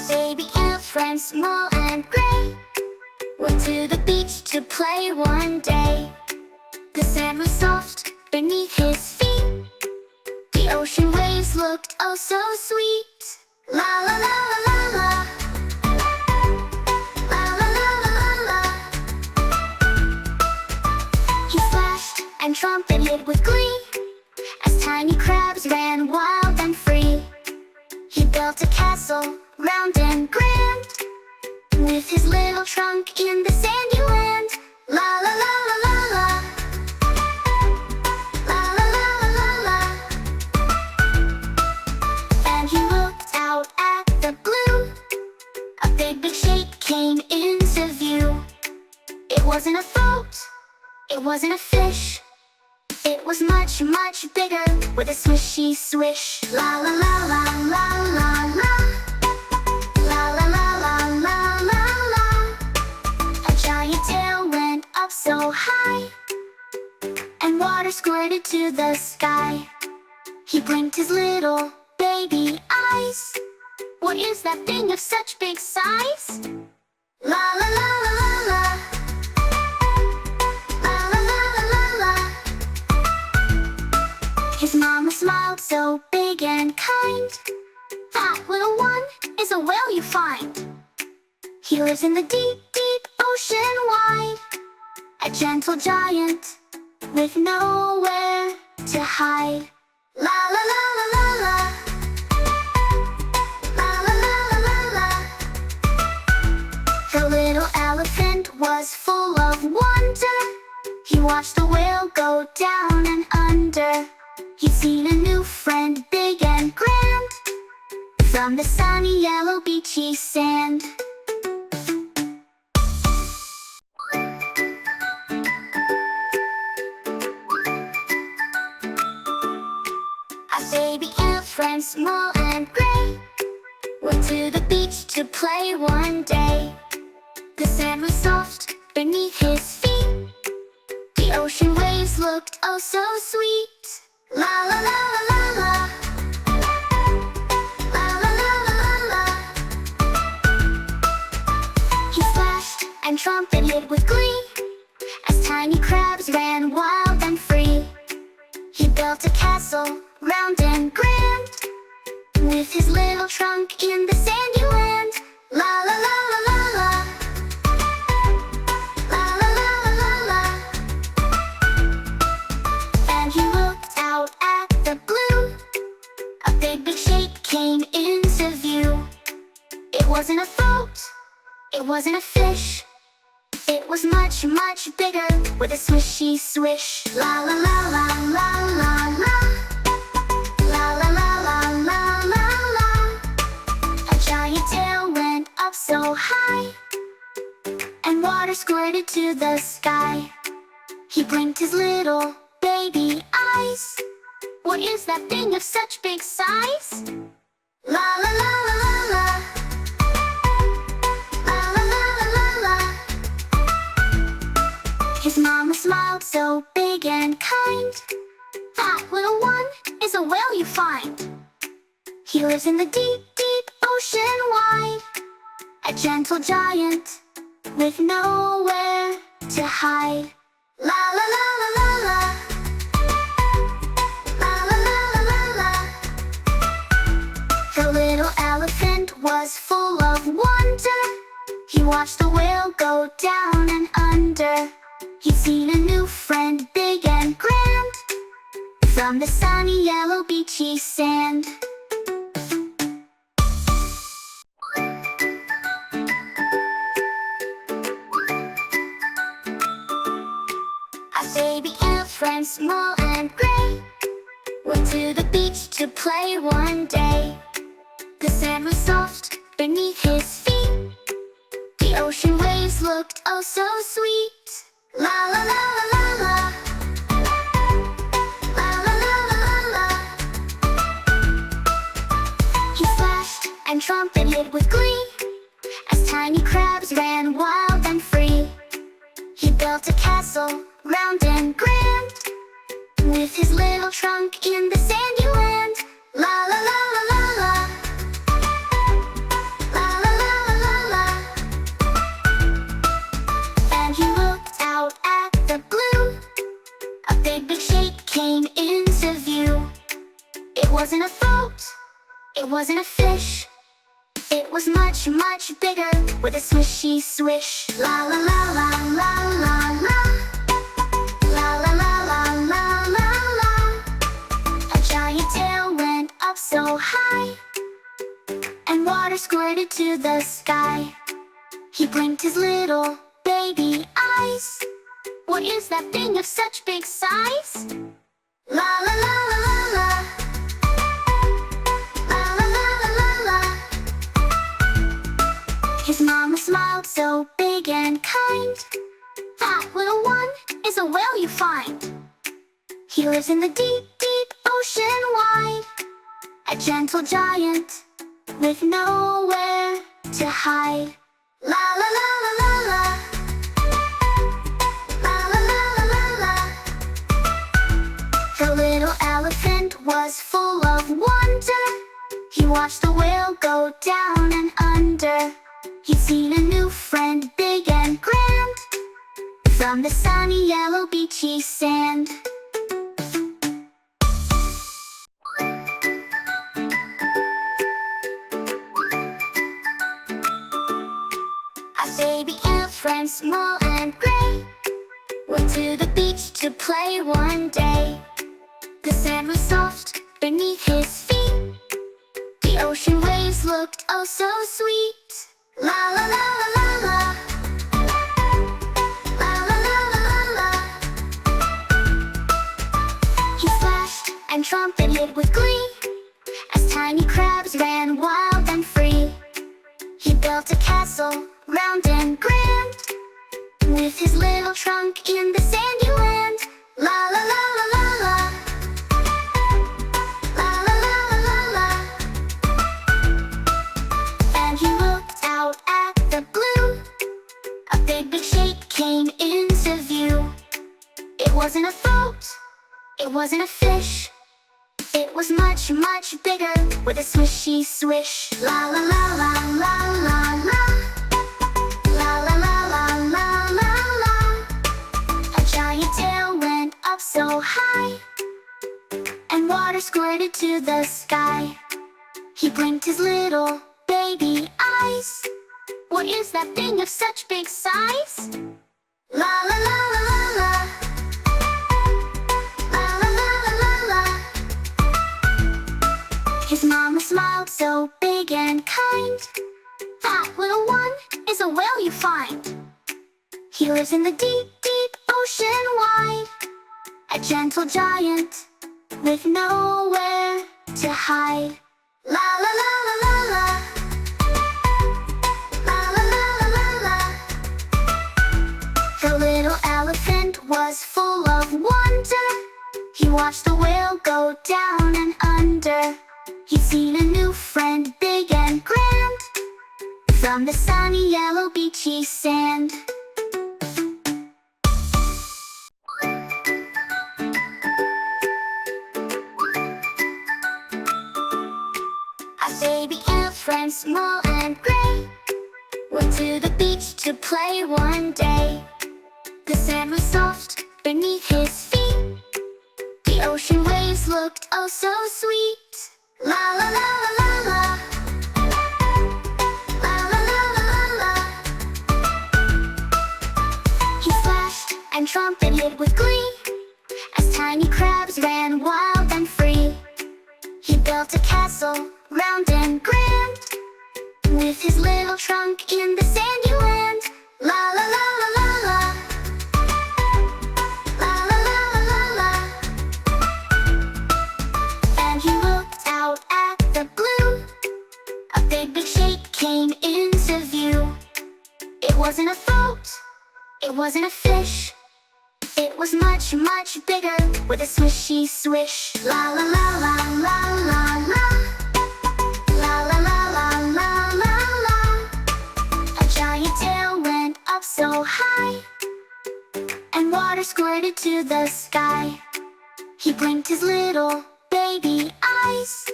baby elephant, small and gray, went to the beach to play one day. The sand was soft beneath his feet. The ocean waves looked oh so sweet. La la la la la la. La la la la la la. He splashed and trumpeted with glee as tiny crabs ran wild and free. He built a castle round and grand with his little trunk in the sandy land. La la la la la la. La la la la la la. And he looked out at the blue. A big shape came into view. It wasn't a boat, it wasn't a fish. It was much, much bigger with a swishy swish. La la la la la la la. La la la la la la la. A giant tail went up so high, and water squirted to the sky. He blinked his little baby eyes. What is that thing of such big size? La la la la la la. La la la la la la. His mama smiled so big and kind. That little one is a whale you find. He lives in the deep, deep ocean wide. A gentle giant with nowhere to hide. La la la la la la. La la la la la la. The little elephant was full of wonder. He watched the whale go down and under. He'd seen a new friend, big and grand, from the sunny yellow beachy sand. A baby elephant, small and gray, went to the beach to play one day. The sand was soft beneath his feet. The ocean waves looked oh so sweet. La la la la la la. La la la la la la. He splashed and trumpeted with glee as tiny crabs ran wild and free. He built a castle round and grand with his little trunk in the sandy land. La la la la la la. La la la la la la. And he looked out at the blue. A big shape came into view. It wasn't a boat, it wasn't a fish. It was much, much bigger with a swishy swish. La la la la la la la. La la la la la la la. A giant tail went up so high, and water squirted to the sky. He blinked his little baby eyes. What is that thing of such big size? La la la la la la. La la la la la la. His mama smiled so big and kind. That little one is a whale you find. He lives in the deep, deep ocean wide. A gentle giant with nowhere to hide. La la la la la la. La la la la la la. The little elephant was full of wonder. He watched the whale go down and under. He'd seen a new friend, big and grand, from the sunny yellow beachy sand. A baby elephant, small and gray, went to the beach to play one day. The sand was soft beneath his feet. The ocean waves looked oh so sweet. La la la la la la. La la la la la la. He splashed and trumpeted with glee as tiny crabs ran wild and free. He built a castle round and grand with his little trunk in the sandy land. La la la la la la. La big shake came into view. It wasn't a boat, it wasn't a fish. It was much, much bigger, with a swishy swish. La la la la la la la. La la la la la la la. A giant tail went up so high, and water squirted to the sky. He blinked his little baby eyes. What is that thing of such big size? La la la la la la. La la la la la la. His mama smiled so big and kind. That little one is a whale you find. He lives in the deep, deep ocean wide. A gentle giant with nowhere to hide. La la la la la la. La la la la la la. The little elephant was full of wonder. He watched the whale go down and under. He'd seen a new friend, big and grand, from the sunny yellow beachy sand. A baby elephant, small and gray, went to the beach to play one day. The sand was soft beneath his feet. The ocean waves looked oh so sweet. La la la la la la. La la la la la la. He splashed and trumpeted with glee as tiny crabs ran wild and free. He built a castle round and grand with his little trunk in the sandy land. La la la la la la. La la la la la la. And he looked out at the blue. A big shake came into view. It wasn't a boat, it wasn't a fish. It was much, much bigger, with a swishy swish. La la la la la la la. La la la la la la la. A giant tail went up so high, and water squirted to the sky. He blinked his little baby eyes. What is that thing of such big size? La la la la la la. La la la la la la. His mama smiled so big and kind. That little one is a whale you find. He lives in the deep, deep ocean wide. A gentle giant with nowhere to hide. La la la la la la. La la la la la la. The little elephant was full of wonder. He watched the whale go down and under. He'd seen a new friend, big and grand, from the sunny yellow beachy sand. A baby elephant, small and gray, went to the beach to play one day. The sand was soft beneath his feet. The ocean waves looked oh so sweet. La la la la la la. La la la la la la. He splashed and trumpeted with glee as tiny crabs ran wild and free. He built a castle round and grand with his little trunk in the sandy land. La la la la la la. La la la la la la. And he looked out at the blue. A big shake came into view. It wasn't a boat, it wasn't a fish. It was much, much bigger, with a swishy swish. La la la la la la la. La la la la la la la. A giant tail went up so high, and water squirted to the sky. He blinked his little baby eyes.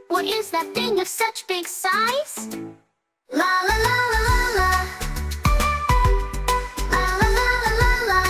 What is that thing of such big size? La la la la la la. La la la la la la.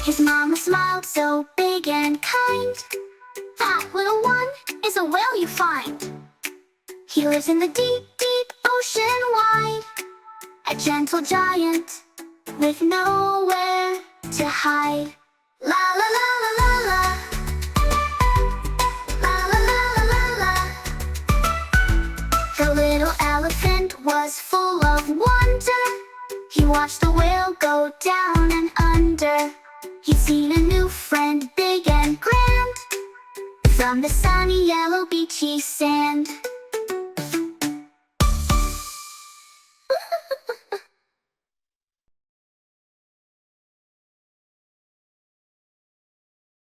His Mama smiled so big and kind. That little one is a whale you find. He lives in the deep, deep ocean wide. A gentle giant with nowhere to hide. La la la la la la. La la la la la la. The little elephant was full of wonder. He watched the whale go down and under. He'd seen a new friend, big and grand, from the sunny yellow beachy sand.